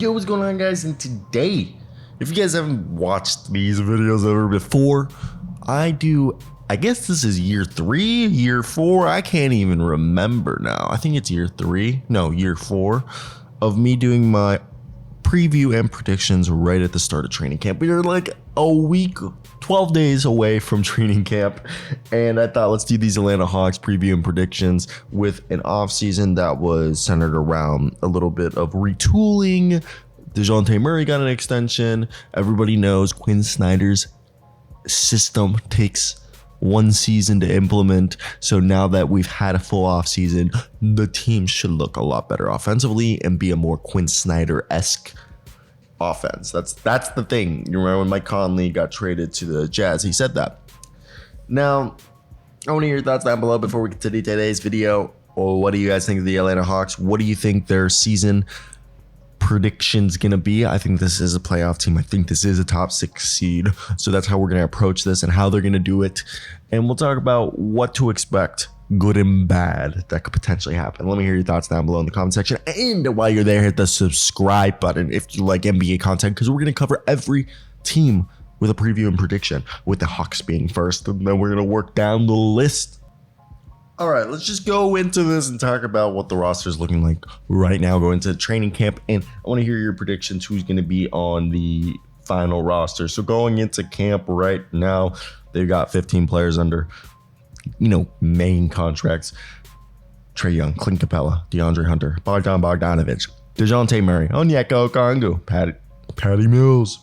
Yo, what's going on, guys? And today, if you guys haven't watched these videos ever before, I guess this is year 3, year 4, I can't even remember now. I think it's year 4 of me doing my preview and predictions right at the start of training camp. We are like a week, 12 days away from training camp, and I thought, let's do these Atlanta Hawks preview and predictions with an offseason that was centered around a little bit of retooling. DeJounte Murray got an extension. Everybody knows Quinn Snyder's system takes one season to implement. So now that we've had a full offseason, the team should look a lot better offensively and be a more Quinn Snyder-esque offense. That's the thing. You remember when Mike Conley got traded to the Jazz? He said that. Now, I want to hear your thoughts down below before we get to today's video. Or what do you guys think of the Atlanta Hawks? What do you think their season prediction's gonna be? I think this is a playoff team. I think this is a top 6 seed. So that's how we're gonna approach this and how they're gonna do it. And we'll talk about what to expect, good and bad, that could potentially happen. Let me hear your thoughts down below in the comment section. And while you're there, hit the subscribe button if you like NBA content, because we're gonna cover every team with a preview and prediction, with the Hawks being first, and then we're gonna work down the list. All right, let's just go into this and talk about what the roster is looking like right now going into training camp. And I want to hear your predictions, who's going to be on the final roster. So going into camp right now, they've got 15 players under, main contracts. Trae Young, Clint Capella, DeAndre Hunter, Bogdan Bogdanovic, DeJounte Murray, Onyeka Okongwu, Patty Mills,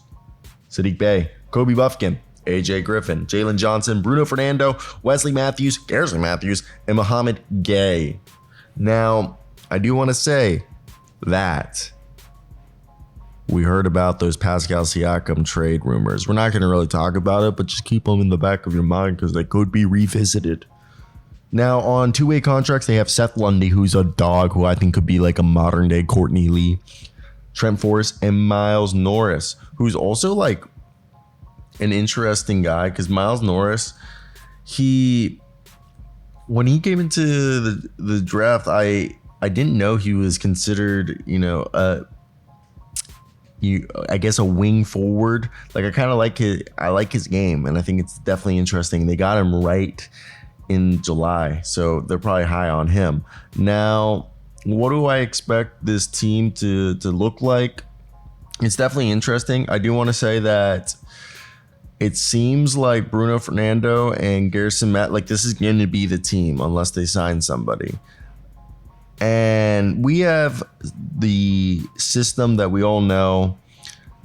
Sadiq Bey, Kobe Buffkin, AJ Griffin, Jalen Johnson, Bruno Fernando, Wesley Matthews, Garrison Matthews, and Mohamed Gay. Now, I do want to say that we heard about those Pascal Siakam trade rumors. We're not going to really talk about it, but just keep them in the back of your mind because they could be revisited. Now, on two-way contracts, they have Seth Lundy, who's a dog, who I think could be like a modern-day Courtney Lee, Trent Forrest, and Miles Norris, who's also like an interesting guy, because Miles Norris, when he came into the draft, I didn't know he was considered, I guess a wing forward. Like I like his game, and I think it's definitely interesting. They got him right in July, so they're probably high on him. Now, what do I expect this team to look like? It's definitely interesting. I do want to say that it seems like Bruno Fernando and Garrison this is going to be the team unless they sign somebody. And we have the system that we all know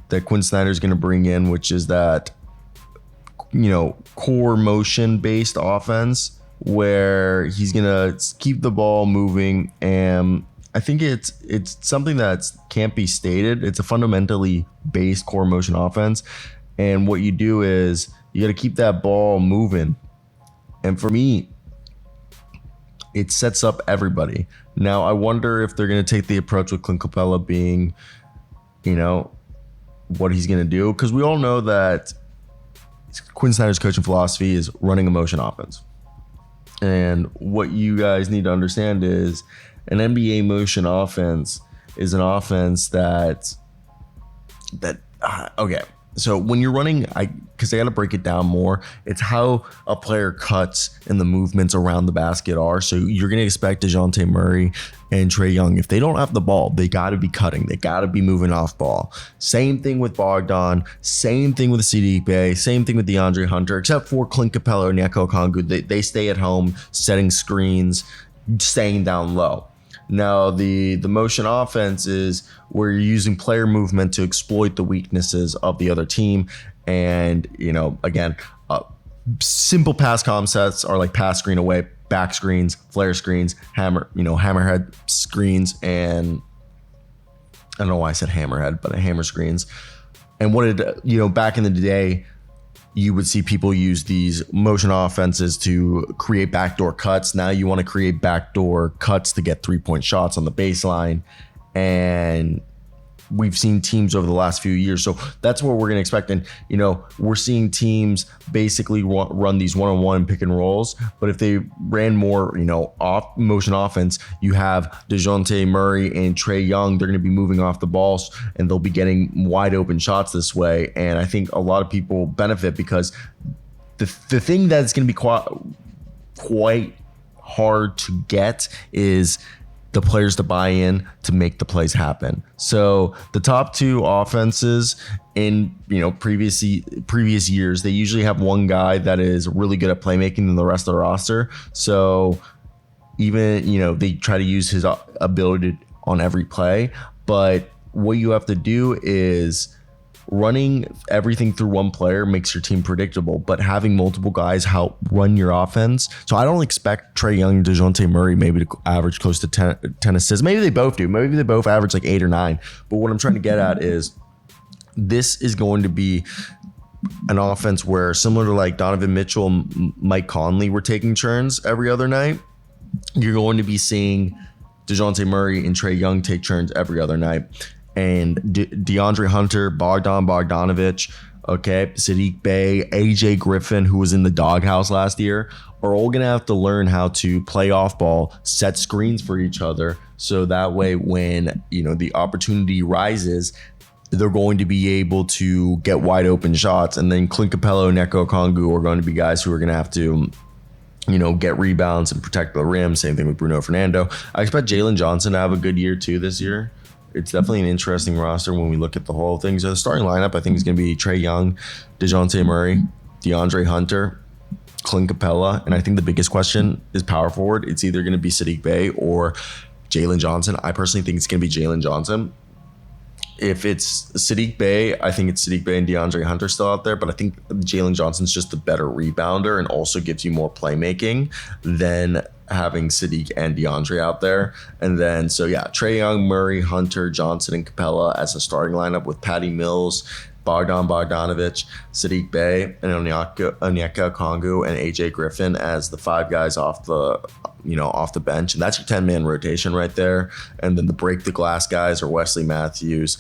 that Quinn Snyder is going to bring in, which is that, core motion based offense where he's going to keep the ball moving. And I think it's something that can't be stated. It's a fundamentally based core motion offense. And what you do is you got to keep that ball moving. And for me, it sets up everybody. Now, I wonder if they're going to take the approach with Clint Capella being, what he's going to do. Because we all know that Quinn Snyder's coaching philosophy is running a motion offense. And what you guys need to understand is an NBA motion offense is an offense okay. So when you're running, because they got to break it down more, it's how a player cuts and the movements around the basket are. So you're going to expect DeJounte Murray and Trae Young, if they don't have the ball, they got to be cutting. They got to be moving off ball. Same thing with Bogdan. Same thing with Sadiq Bey. Same thing with DeAndre Hunter, except for Clint Capella and Onyeka Okongwu. They stay at home, setting screens, staying down low. Now, the motion offense is where you're using player movement to exploit the weaknesses of the other team. And, again, simple pass concepts are like pass screen away, back screens, flare screens, hammerhead screens, and I don't know why I said hammerhead, but hammer screens. And back in the day, you would see people use these motion offenses to create backdoor cuts. Now you want to create backdoor cuts to get 3-point shots on the baseline. And we've seen teams over the last few years. So that's what we're going to expect. And, we're seeing teams basically run these one-on-one pick and rolls. But if they ran more, off motion offense, you have DeJounte Murray and Trae Young. They're going to be moving off the balls and they'll be getting wide open shots this way. And I think a lot of people benefit because the thing that's going to be quite hard to get is the players to buy in to make the plays happen. So the top two offenses in previous years, they usually have one guy that is really good at playmaking than the rest of the roster. So even they try to use his ability on every play, but what you have to do is running everything through one player makes your team predictable, but having multiple guys help run your offense. So I don't expect Trae Young and DeJounte Murray maybe to average close to 10 assists. Maybe they both do. Maybe they both average like 8 or 9. But what I'm trying to get at is this is going to be an offense where, similar to like Donovan Mitchell and Mike Conley were taking turns every other night, you're going to be seeing DeJounte Murray and Trae Young take turns every other night. And DeAndre Hunter, Bogdanovich, Saddiq Bey, AJ Griffin, who was in the doghouse last year, are all going to have to learn how to play off ball, set screens for each other. So that way, when, the opportunity rises, they're going to be able to get wide open shots. And then Clint Capella and Onyeka Okongwu are going to be guys who are going to have to, get rebounds and protect the rim. Same thing with Bruno Fernando. I expect Jalen Johnson to have a good year too this year. It's definitely an interesting roster when we look at the whole thing. So the starting lineup, I think, is going to be Trae Young, DeJounte Murray, DeAndre Hunter, Clint Capella. And I think the biggest question is power forward. It's either going to be Saddiq Bey or Jalen Johnson. I personally think it's going to be Jalen Johnson. If it's Saddiq Bey, I think it's Saddiq Bey and DeAndre Hunter still out there. But I think Jalen Johnson's just a better rebounder and also gives you more playmaking than having Saddiq and DeAndre out there. And then, Trae Young, Murray, Hunter, Johnson, and Capella as a starting lineup with Patty Mills, Bogdanovich, Saddiq Bey, and Onyeka Okongwu and AJ Griffin as the 5 guys off the bench. And that's your 10-man rotation right there. And then the break the glass guys are Wesley Matthews,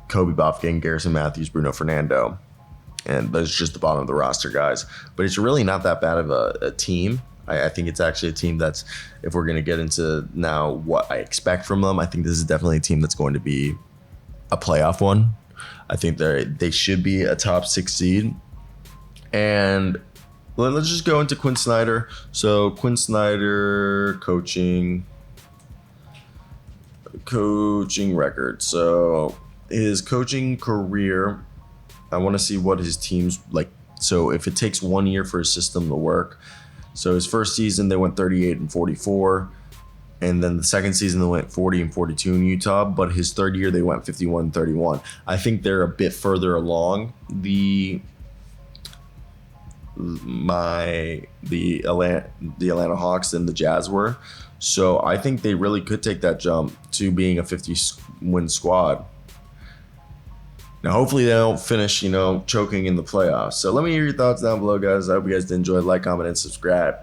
Kobe Buffkin, Garrison Matthews, Bruno Fernando. And those are just the bottom of the roster guys. But it's really not that bad of a team. I think it's actually a team that's, if we're going to get into now what I expect from them, I think this is definitely a team that's going to be a playoff one. I think they should be a top 6 seed. And let's just go into Quinn Snyder. So Quinn Snyder coaching record. So his coaching career, I want to see what his team's like. So if it takes 1 year for his system to work. So his first season, they went 38-44. And then the second season, they went 40-42 in Utah. But his third year, they went 51-31. I think they're a bit further along the Atlanta Hawks than the Jazz were. So I think they really could take that jump to being a 50-win squad. Now, hopefully they don't finish, choking in the playoffs. So let me hear your thoughts down below, guys. I hope you guys did enjoy. Like, comment, and subscribe.